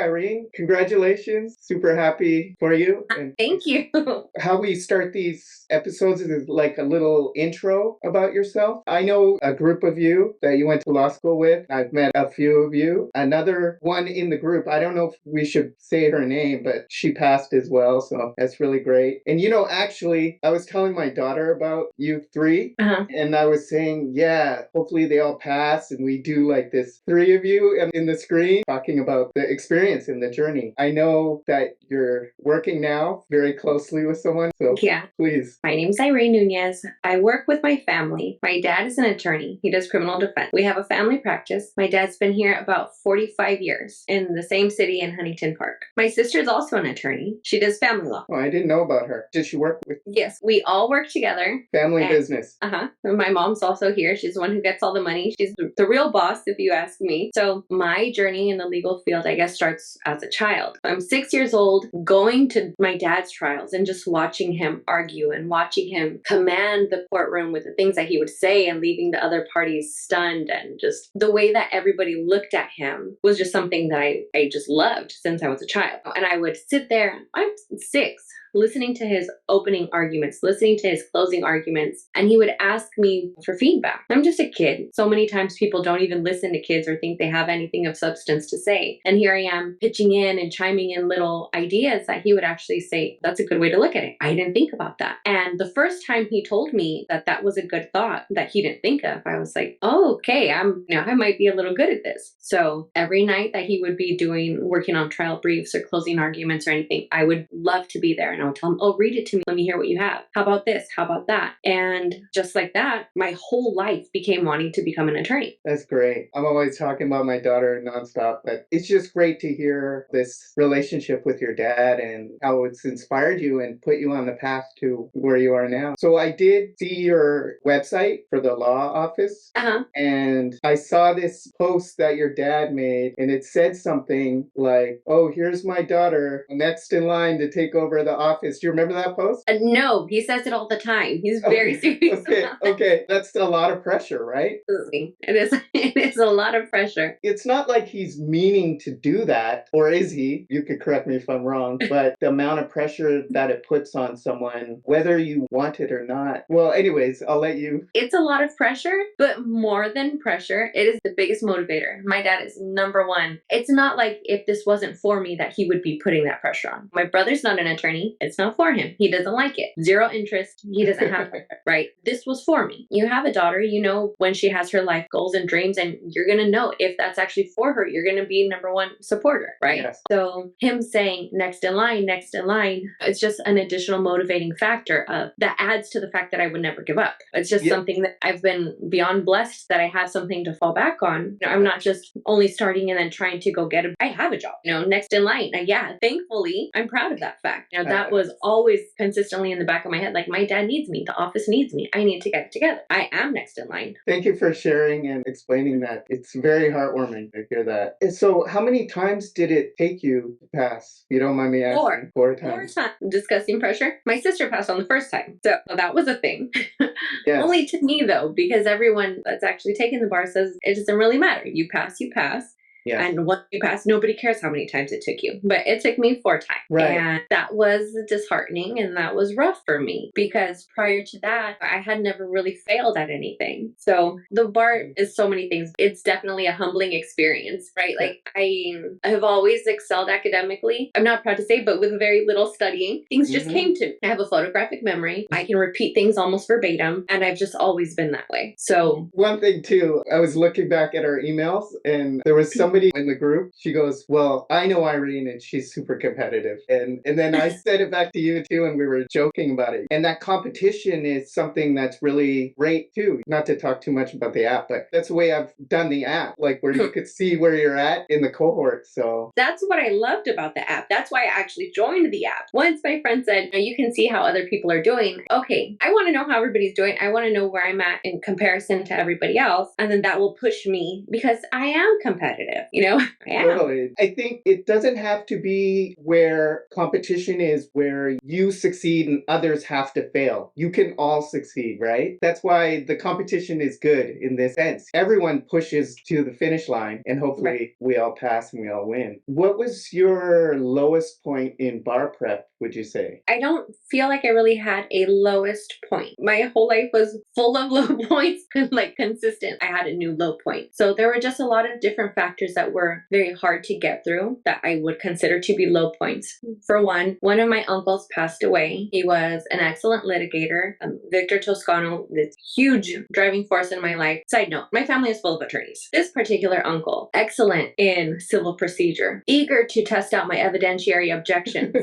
Irene. Congratulations. Super happy for you. And Thank you. how we start these episodes is like a little intro about yourself. I know a group of you that you went to law school with. I've met a few of you. Another one in the group, I don't know if we should say her name, but she passed as well. So that's really great. And actually, I was telling my daughter about you three. Uh-huh. And I was saying, yeah, hopefully they all pass and we do like this three of you in the screen talking about the experience and the journey. I know that you're working now very closely with someone, so Yeah. please. My name's Irene Nunez. I work with my family. My dad is an attorney. He does criminal defense. We have a family practice. My dad's been here about 45 years in the same city in Huntington Park. My sister's also an attorney. She does family law. Oh, I didn't know about her. Did she work with Yes, we all work together. family business? My mom's also here. She's the one who gets all the money. She's the real boss, if you ask me. So my journey in the legal field, I guess, starts as a child. I'm 6 years old, going to my dad's trials and just watching him argue and watching him command the courtroom with the things that he would say and leaving the other parties stunned. And just the way that everybody looked at him was just something that I just loved since I was a child. And I would sit there, I'm 6, listening to his opening arguments, listening to his closing arguments, and he would ask me for feedback. I'm just a kid. So many times people don't even listen to kids or think they have anything of substance to say. And here I am pitching in and chiming in little ideas that he would actually say, that's a good way to look at it. I didn't think about that. And the first time he told me that that was a good thought that he didn't think of, I was like, oh, okay, I might be a little good at this. So every night that he would be working on trial briefs or closing arguments or anything, I would love to be there. And I would tell him, oh, read it to me. Let me hear what you have. How about this? How about that? And just like that, my whole life became wanting to become an attorney. That's great. I'm always talking about my daughter nonstop, but it's just great to hear this relationship with your dad and how it's inspired you and put you on the path to where you are now. So I did see your website for the law office, and I saw this post that your dad made, and it said something like, oh, here's my daughter next in line to take over the office. Do you remember that post? No, he says it all the time. He's very serious. Okay. That's a lot of pressure, right? Absolutely. It is a lot of pressure. It's not like he's meaning to do that, or is he? You could correct me if I'm wrong, but the amount of pressure that it puts on someone, whether you want it or not. Well, anyways, I'll let you. It's a lot of pressure, but more than pressure, it is the biggest motivator. My dad is number one. It's not like if this wasn't for me that he would be putting that pressure on. My brother's not an attorney. It's not for him. He doesn't like it. Zero interest. He doesn't have it, right? This was for me. You have a daughter, you know when she has her life goals and dreams, and you're going to know if that's actually for her. You're going to be number one supporter, right? Yes. So him saying next in line, it's just an additional motivating factor that adds to the fact that I would never give up. It's just something that I've been beyond blessed that I have something to fall back on. I'm not just only starting and then trying to go get I have a job, next in line. Thankfully, I'm proud of that fact. That was always consistently in the back of my head. Like, my dad needs me. The office needs me. I need to get it together. I am next in line. Thank you for sharing and explaining that. It's very heartwarming to hear that. And so how many times did it take you to pass? You don't mind me asking? 4 times. 4 times. Discussing pressure. My sister passed on the first time. So that was a thing. Yes. Only to me, though, because everyone that's actually taken the bar says it doesn't really matter. You pass, you pass. Yes. And once you pass, nobody cares how many times it took you. But it took me 4 times. Right. And that was disheartening and that was rough for me because prior to that, I had never really failed at anything. So the bar is so many things. It's definitely a humbling experience, right? Like, I have always excelled academically. I'm not proud to say, but with very little studying, things just came to me. I have a photographic memory. I can repeat things almost verbatim. And I've just always been that way. So one thing too, I was looking back at our emails and there was somebody in the group, she goes, well, I know Irene and she's super competitive. And then I said it back to you too, and we were joking about it. And that competition is something that's really great too. Not to talk too much about the app, but that's the way I've done the app, like where you could see where you're at in the cohort. So that's what I loved about the app. That's why I actually joined the app. Once my friend said, you can see how other people are doing. Okay, I want to know how everybody's doing. I want to know where I'm at in comparison to everybody else. And then that will push me because I am competitive. competitive, you know? I am. Totally. I think it doesn't have to be where competition is where you succeed and others have to fail. You can all succeed, right? That's why the competition is good in this sense. Everyone pushes to the finish line and hopefully we all pass and we all win. What was your lowest point in bar prep, would you say? I don't feel like I really had a lowest point. My whole life was full of low points, like consistent. I had a new low point. So there were just a lot of different factors that were very hard to get through that I would consider to be low points. For one of my uncles passed away. He was an excellent litigator. Victor Toscano, this huge driving force in my life. Side note, my family is full of attorneys. This particular uncle, excellent in civil procedure, eager to test out my evidentiary objections.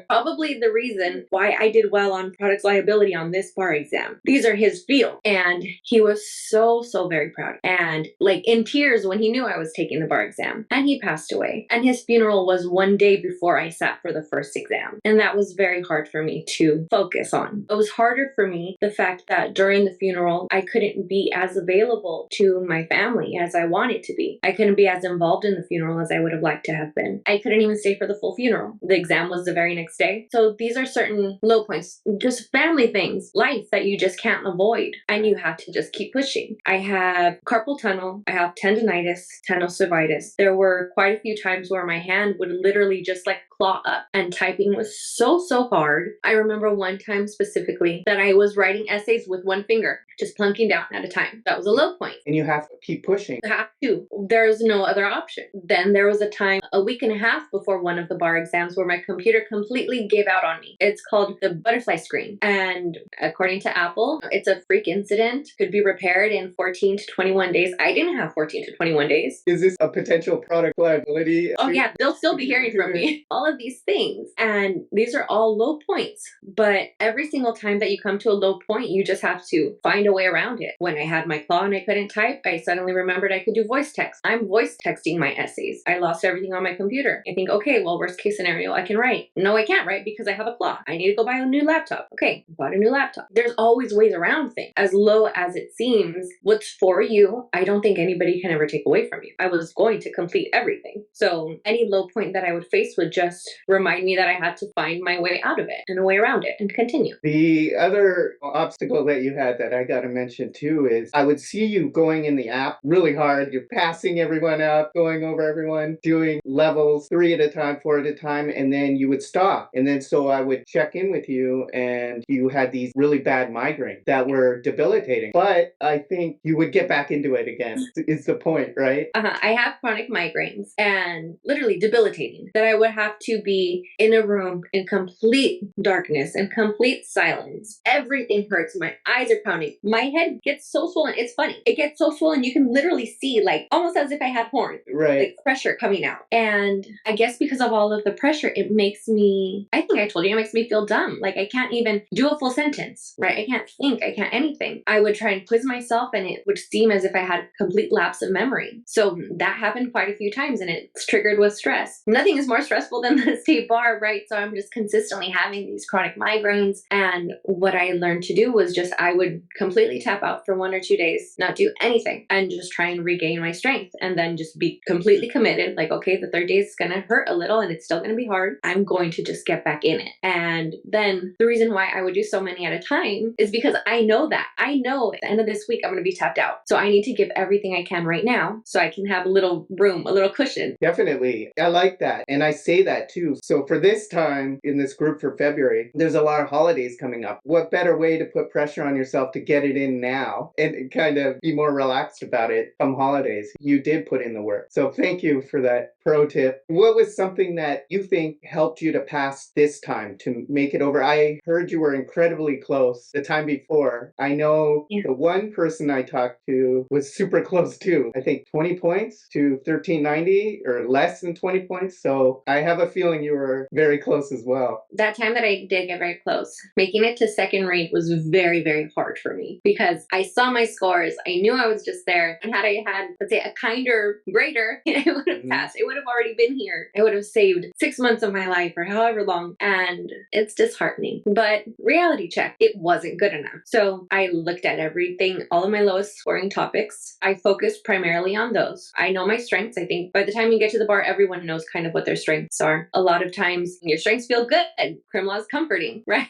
Probably the reason why I did well on products liability on this bar exam. These are his field. And he was so very proud. And like in tears when he knew I was taking the bar exam. And he passed away. And his funeral was one day before I sat for the first exam. And that was very hard for me to focus on. It was harder for me, the fact that during the funeral, I couldn't be as available to my family as I wanted to be. I couldn't be as involved in the funeral as I would have liked to have been. I couldn't even stay for the full funeral. The exam was the very next day. So these are certain low points, just family things, life that you just can't avoid. And you have to just keep pushing. I have carpal tunnel. I have tendonitis, tenosynovitis. There were quite a few times where my hand would literally just like claw up, and typing was so hard. I remember one time specifically that I was writing essays with one finger, just plunking down at a time. That was a low point. And you have to keep pushing. You have to. There's no other option. Then there was a time, a week and a half before one of the bar exams, where my computer completely gave out on me. It's called the butterfly screen. And according to Apple, it's a freak incident, could be repaired in 14 to 21 days. I didn't have 14 to 21 days. Is this a potential product liability? Oh yeah, they'll still be hearing from me. All of these things. And these are all low points. But every single time that you come to a low point, you just have to find a way around it. When I had my claw and I couldn't type, I suddenly remembered I could do voice text. I'm voice texting my essays. I lost everything on my computer. I think, okay, well, worst case scenario, I can write. No, I can't write because I have a claw. I need to go buy a new laptop. Okay, bought a new laptop. There's always ways around things. As low as it seems, what's for you, I don't think anybody can ever take away from you. I was going to complete everything. So any low point that I would face would just remind me that I had to find my way out of it and a way around it and continue. The other obstacle that you had that I got to mention too is I would see you going in the app really hard. You're passing everyone up, going over everyone, doing levels 3 at a time, 4 at a time, and then you would stop. And then so I would check in with you and you had these really bad migraines that were debilitating. But I think you would get back into it again, is the point, right? I have chronic migraines and literally debilitating, that I would have to be in a room in complete darkness and complete silence. Everything hurts. My eyes are pounding. My head gets so swollen. It's funny. It gets so swollen. You can literally see, like, almost as if I had horn, Right. like pressure coming out. And I guess because of all of the pressure, it makes me, I think I told you, it makes me feel dumb. Like I can't even do a full sentence, right? I can't think. I can't anything. I would try and quiz myself and it would seem as if I had complete lapse of memory. So that happened quite a few times and it's triggered with stress. Nothing is more stressful than the state bar, right? So I'm just consistently having these chronic migraines. And what I learned to do was just, I would completely tap out for 1 or 2 days, not do anything, and just try and regain my strength. And then just be completely committed. Like, okay, the third day is going to hurt a little and it's still going to be hard. I'm going to just get back in it. And then the reason why I would do so many at a time is because I know that. I know at the end of this week, I'm going to be tapped out. So I need to give everything I can right now so I can have a little room, a little cushion. Definitely. I like that. And I say that too. So for this time in this group for February, there's a lot of holidays coming up. What better way to put pressure on yourself to get it in now and kind of be more relaxed about it come holidays? You did put in the work. So thank you for that pro tip. What was something that you think helped you to pass this time to make it over? I heard you were incredibly close the time before. I know the one person I talked to was super close too. I think 20 points to 1390 or less than 20 points. So I have a feeling you were very close as well. That time that I did get very close, making it to second read was very, very hard for me because I saw my scores. I knew I was just there. And had I had, let's say, a kinder grader, I would have passed. It would have already been here. I would have saved 6 months of my life or however long. And it's disheartening. But reality check, it wasn't good enough. So I looked at everything, all of my lowest scoring topics. I focused primarily on those. I know my strengths. I think by the time you get to the bar, everyone knows kind of what their strengths are. A lot of times your strengths feel good and crim law is comforting, right?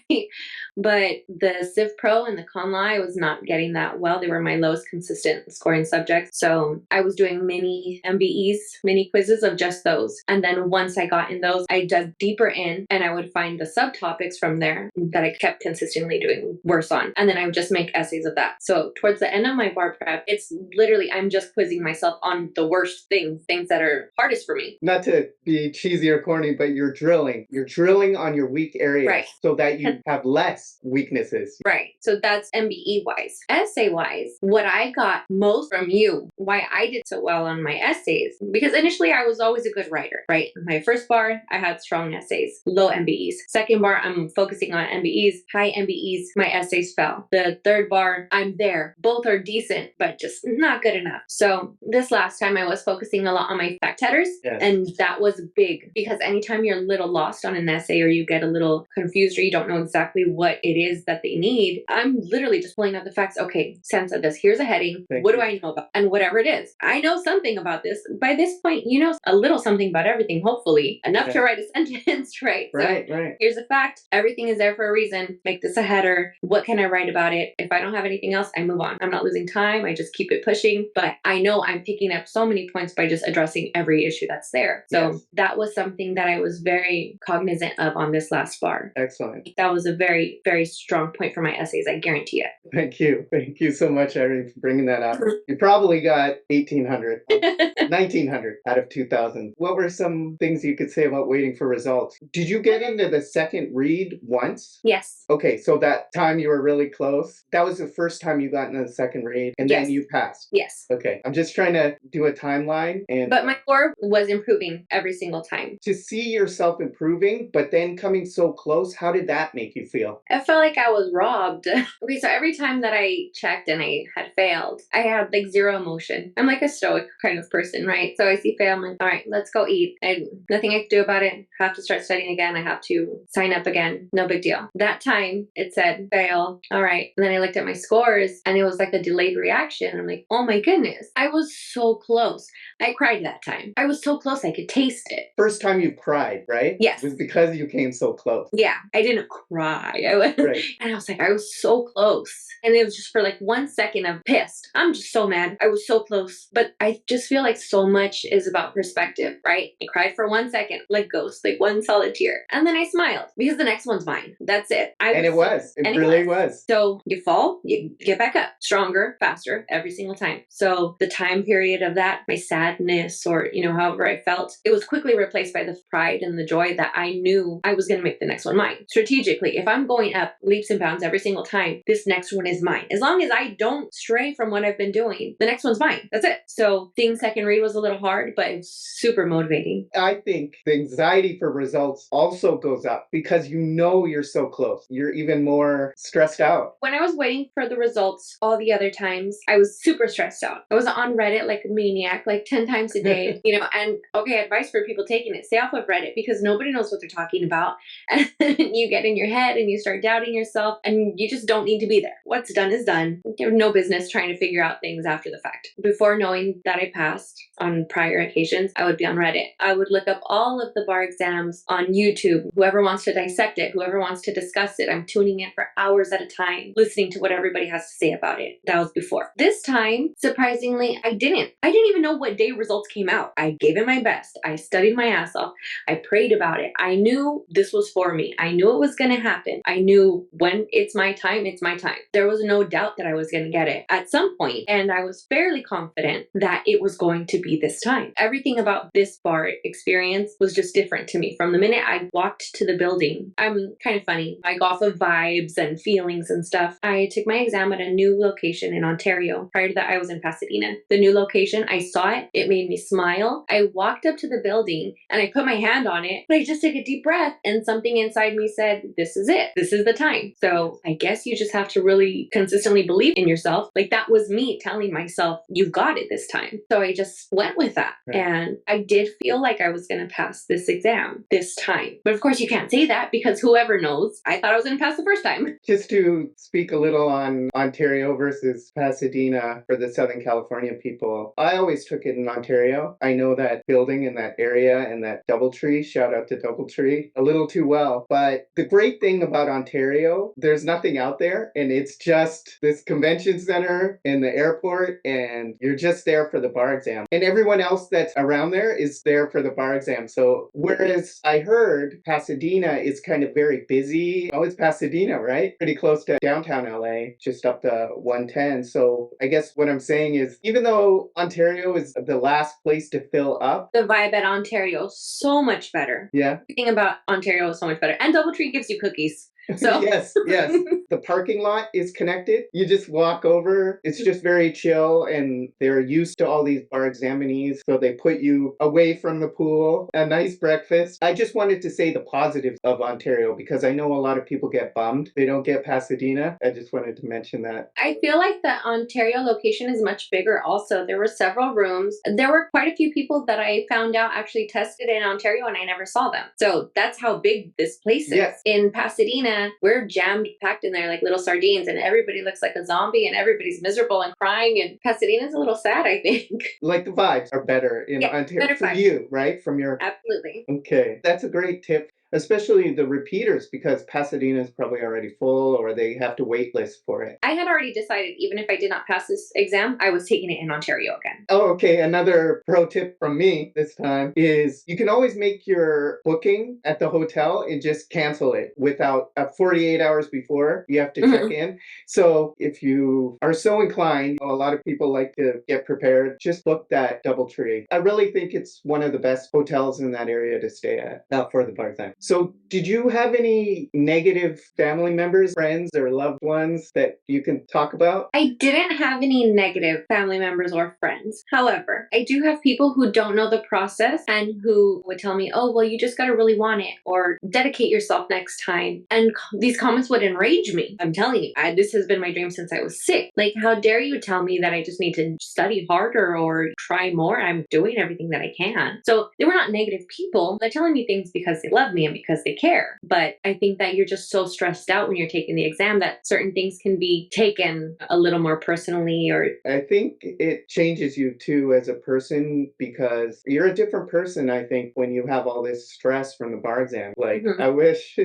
But the Civ Pro and the Con Law, I was not getting that well. They were my lowest consistent scoring subjects. So I was doing mini MBEs, mini quizzes of just those. And then once I got in those, I dug deeper in and I would find the subtopics from there that I kept consistently doing worse on. And then I would just make essays of that. So towards the end of my bar prep, it's literally, I'm just quizzing myself on the worst things that are hardest for me. Not to be cheesy or corny, but you're drilling. You're drilling on your weak areas Right. so that you have less weaknesses. Right. So that's MBE wise. Essay wise, what I got most from you, why I did so well on my essays, because initially I was always a good writer, right? My first bar, I had strong essays, low MBEs. Second bar, I'm focusing on MBEs, high MBEs, my essays fell. The third bar, I'm there. Both are decent, but just not good enough. So this last time I was focusing a lot on my fact headers, Yes. and that was big because anytime you're a little lost on an essay or you get a little confused or you don't know exactly what it is that they need, I'm literally just pulling out the facts. Okay, sense of this. Here's a heading. Thank What you. do I know about? And whatever it is, I know something about this. By this point, you know a little something about everything, hopefully. Enough to Yeah. write a sentence, right? Right, So right. here's a fact. Everything is there for a reason. Make this a header. What can I write about it? If I don't have anything else, I move on. I'm not losing time. I just keep it pushing. But I know I'm picking up so many points by just addressing every issue that's there. So Yes. that was something that I was very cognizant of on this last bar. Excellent. That was a very, very strong point for my essays. I guarantee it. Thank you. Thank you so much, Irene, for bringing that up. You probably got 1,800, 1,900 out of 2,000. What were some things you could say about waiting for results? Did you get into the second read once? Yes. Okay, so that time you were really close. That was the first time you got into the second read, and then Yes. you passed. Yes. Okay, I'm just trying to do a timeline and But my score was improving every single time. to see yourself improving, but then coming so close, how did that make you feel? I felt like I was robbed. Okay, so every time that I checked and I had failed, I had like zero emotion. I'm like a stoic kind of person, right? So I see fail, I'm like, all right, let's go eat. And nothing I can do about it. I have to start studying again. I have to sign up again. No big deal. That time it said fail. All right. And then I looked at my scores and it was like a delayed reaction. I'm like, oh my goodness, I was so close. I cried that time. I was so close. I could taste it. First time you cried, right? Yes. It was because you came so close. Yeah, I didn't cry. I was, Right. and I was like, I was so close. And it was just for like 1 second of pissed. I'm just so mad. I was so close. But I just feel like so much is about perspective, right? I cried for 1 second, like ghost, like one solid tear. And then I smiled because the next one's mine. That's it. And it was. It and really was. So you fall, you get back up, stronger, faster, every single time. So the time period of that, my sadness or, however I felt, it was quickly replaced by the pride and the joy that I knew I was going to make the next one mine. Strategically, if I'm going up leaps and bounds every single time, this next one is mine. As long as I don't stray from what I've been doing, the next one's mine. That's it. So seeing second read was a little hard, but it's super motivating. I think the anxiety for results also goes up because you're so close. You're even more stressed out. When I was waiting for the results all the other times, I was super stressed out. I was on Reddit like a maniac, like 10 times a day, and okay, advice for people taking it, stay off of Reddit because nobody knows what they're talking about. And you get in your head and you start doubting yourself and you just don't need to be there. What's done is done. You have no business trying to figure out things after the fact. Before knowing that I passed on prior occasions, I would be on Reddit. I would look up all of the bar exams on YouTube. Whoever wants to dissect it, whoever wants to discuss it, I'm tuning in for hours at a time, listening to what everybody has to say about it. That was before. This time, surprisingly, I didn't even know what day results came out. I gave it my best. I studied my ass off. I prayed about it. I knew this was for me. I knew it was going to happen. I knew when it's my time, it's my time. There was no doubt that I was going to get it at some point, and I was fairly confident that it was going to be this time. Everything about this bar experience was just different to me. From the minute I walked to the building, I'm kind of funny. I go off of vibes and feelings and stuff. I took my exam at a new location in Ontario. Prior to that, I was in Pasadena. The new location, I saw it. It made me smile. I walked up to the building and I put my my hand on it, but I just took a deep breath and something inside me said, this is it. This is the time. So I guess you just have to really consistently believe in yourself. Like that was me telling myself, you've got it this time. So I just went with that. Right. And I did feel like I was going to pass this exam this time. But of course you can't say that because whoever knows, I thought I was going to pass the first time. Just to speak a little on Ontario versus Pasadena for the Southern California people, I always took it in Ontario. I know that building in that area and that Doubletree, shout out to Doubletree, a little too well. But the great thing about Ontario, there's nothing out there, and it's just this convention center and the airport, and you're just there for the bar exam. And everyone else that's around there is there for the bar exam. So whereas I heard Pasadena is kind of very busy. Oh, it's Pasadena, right? Pretty close to downtown LA, just up the 110. So I guess what I'm saying is, even though Ontario is the last place to fill up, The vibe at Ontario, so much better. yeah. Everything about Ontario is so much better. And Doubletree gives you cookies. So yes. The parking lot is connected. You just walk over. It's just very chill, and they're used to all these bar examinees, so they put you away from the pool. A nice breakfast. I just wanted to say the positives of Ontario because I know a lot of people get bummed they don't get Pasadena. I just wanted to mention that. I feel like the Ontario location is much bigger also. There were several rooms. There were quite a few people that I found out actually tested in Ontario and I never saw them. So that's how big this place is. Yes. In Pasadena, we're jammed packed in there like little sardines and everybody looks like a zombie and everybody's miserable and crying, and Pasadena's a little sad, I think. Like the vibes are better in Yeah, Ontario better for vibes. you, right? From your Absolutely. Okay, that's a great tip, especially the repeaters, because Pasadena is probably already full or they have to wait list for it. I had already decided even if I did not pass this exam, I was taking it in Ontario again. Oh, okay. Another pro tip from me this time is you can always make your booking at the hotel and just cancel it without 48 hours before you have to check in. So if you are so inclined, a lot of people like to get prepared, just book that Doubletree. I really think it's one of the best hotels in that area to stay at, not for the bar exam. So did you have any negative family members, friends, or loved ones that you can talk about? I didn't have any negative family members or friends. However, I do have people who don't know the process and who would tell me, oh, well, you just got to really want it or dedicate yourself next time. And these comments would enrage me. I'm telling you, this has been my dream since I was 6. Like, how dare you tell me that I just need to study harder or try more? I'm doing everything that I can. So they were not negative people. They're telling me things because they love me and because they care. But I think that you're just so stressed out when you're taking the exam that certain things can be taken a little more personally. Or I think it changes you too as a person because you're a different person, I think, when you have all this stress from the bar exam. Like, Mhm. I wish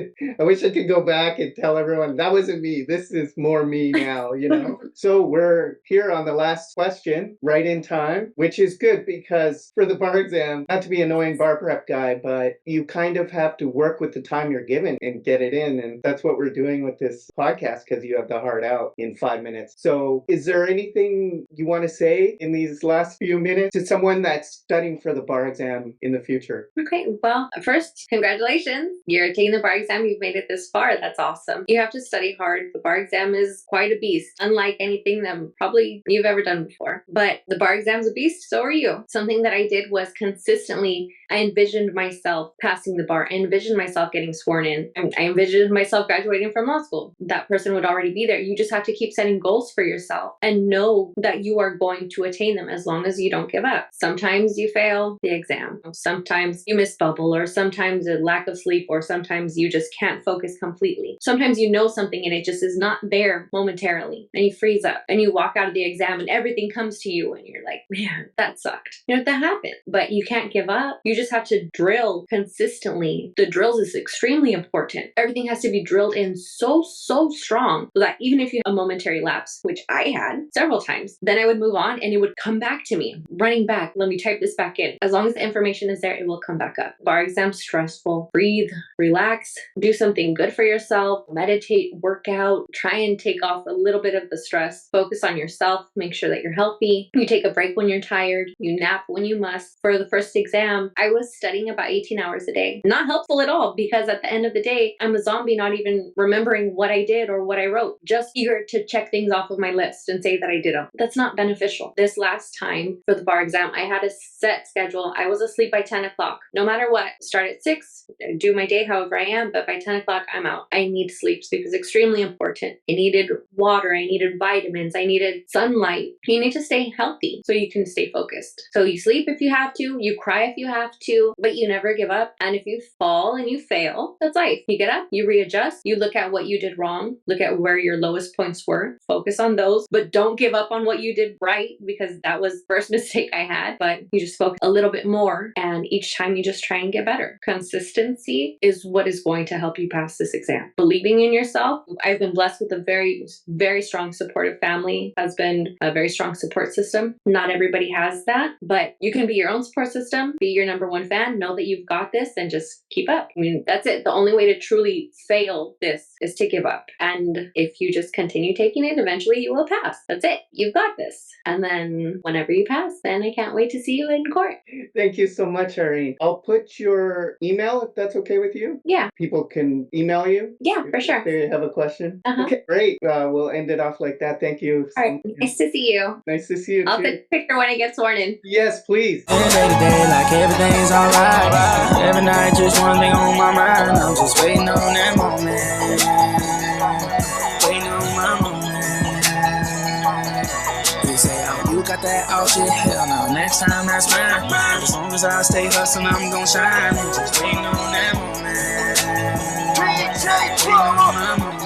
I could go back and tell everyone that wasn't me. This is more me now, you know? So we're here on the last question, right in time, which is good because for the bar exam, not to be annoying bar prep guy, but you kind of have to work with the time you're given and get it in. And that's what we're doing with this podcast because you have the heart out in 5 minutes. So is there anything you want to say in these last few minutes to someone that's studying for the bar exam in the future? okay, well, first, congratulations. You're taking the bar exam. You've made it this far. That's awesome. You have to study hard. The bar exam is quite a beast, unlike anything that probably you've ever done before. But the bar exam's a beast, so are you. Something that I did was consistently, I envisioned myself passing the bar. I envisioned myself getting sworn in. I envisioned myself graduating from law school. That person would already be there. You just have to keep setting goals for yourself and know that you are going to attain them as long as you don't give up. Sometimes you fail the exam. Sometimes you miss bubble, or sometimes a lack of sleep, or sometimes you just can't focus completely. Sometimes you know something and it just is not there momentarily and you freeze up and you walk out of the exam and everything comes to you and you're like, man, that sucked. You know, that happened. But you can't give up. You just have to drill consistently. The drills is extremely important. Everything has to be drilled in so strong so that even if you have a momentary lapse, which I had several times, then I would move on and it would come back to me, running back. Let me type this back in. As long as the information is there, it will come back up. Bar exam, stressful. Breathe, relax, do something good for yourself, meditate, work out, try and take off a little bit of the stress, focus on yourself, make sure that you're healthy. You take a break when you're tired, you nap when you must. For the first exam, I was studying about 18 hours a day. Not helpful full at all, because at the end of the day, I'm a zombie, not even remembering what I did or what I wrote, just eager to check things off of my list and say that I did them. That's not beneficial. This last time for the bar exam, I had a set schedule. I was asleep by 10 o'clock. No matter what, start at 6, do my day however I am, but by 10 o'clock, I'm out. I need sleep. Sleep is extremely important. I needed water. I needed vitamins. I needed sunlight. You need to stay healthy so you can stay focused. So you sleep if you have to, you cry if you have to, but you never give up. And if you fall and you fail, that's life. You get up, you readjust, you look at what you did wrong, look at where your lowest points were, focus on those, but don't give up on what you did right, because that was the first mistake I had. But you just focus a little bit more, and each time you just try and get better. Consistency is what is going to help you pass this exam. Believing in yourself. I've been blessed with a very, very strong supportive family, husband, a very strong support system. Not everybody has that, but you can be your own support system, be your number one fan, know that you've got this, and just keep up. I mean, that's it. The only way to truly fail this is to give up. And if you just continue taking it, eventually you will pass. That's it. You've got this. And then whenever you pass, then I can't wait to see you in court. Thank you so much, Irene. I'll put your email, if that's okay with you. Yeah. People can email you. Yeah, for sure. If they have a question. Uh-huh. Okay, great. We'll end it off like that. Thank you. All right. Nice to see you. Nice to see you I'll too. take a picture when I get sworn in. Yes, please. Day to day, like everything's alright. Every night, just one thing on my mind. I'm just waiting on that moment. Waiting on my moment. You say, oh, you got that oh shit. Hell no, next time that's mine. As long as I stay hustling, I'm gon' shine. Just waiting on that moment. Waiting on my moment.